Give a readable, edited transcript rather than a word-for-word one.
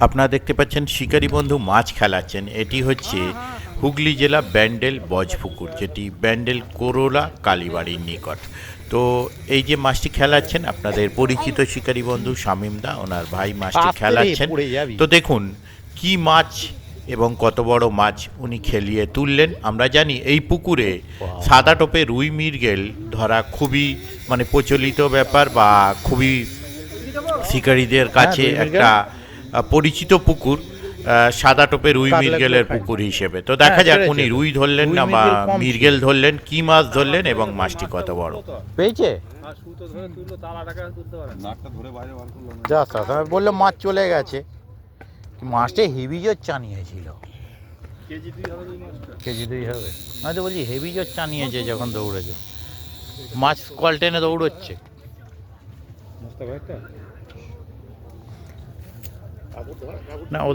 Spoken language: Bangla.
আপনারা দেখতে পাচ্ছেন শিকারী বন্ধু মাছ খেলাচ্ছেন। এটি হচ্ছে হুগলি জেলা ব্যান্ডেল বজপুকুর, যেটি ব্যান্ডেল কোরোলা কালীবাড়ির নিকট। তো এই যে মাছটি খেলাচ্ছেন আপনাদের পরিচিত শিকারী বন্ধু শামীম দা, ওনার ভাই মাছটি খেলাচ্ছেন। তো দেখুন কি মাছ এবং কত বড় মাছ উনি খেলিয়ে তুললেন। আমরা জানি এই পুকুরে সাদা টোপে রুই মৃগেল ধরা খুবই মানে প্রচলিত ব্যাপার, বা খুবই শিকারীদের কাছে একটা পরিচিত পুকুর, সাদা টোপে রুই মৃগেলের পুকুর হিসেবে। তো দেখা যাক উনি রুই ধরলেন না বা মৃগেল ধরলেন, কি মাছ ধরলেন এবং মাছটি কত বড় পেয়েছে। বললো মাছ চলে গেছে, মাছটা হেভি জোর চানিয়েছিল। কেজি 2 হবে। আমি তো বলছি হেভি জোর চানিয়েছে যখন দৌড়েছে, মাছ কল টেনে দৌড়চ্ছে না।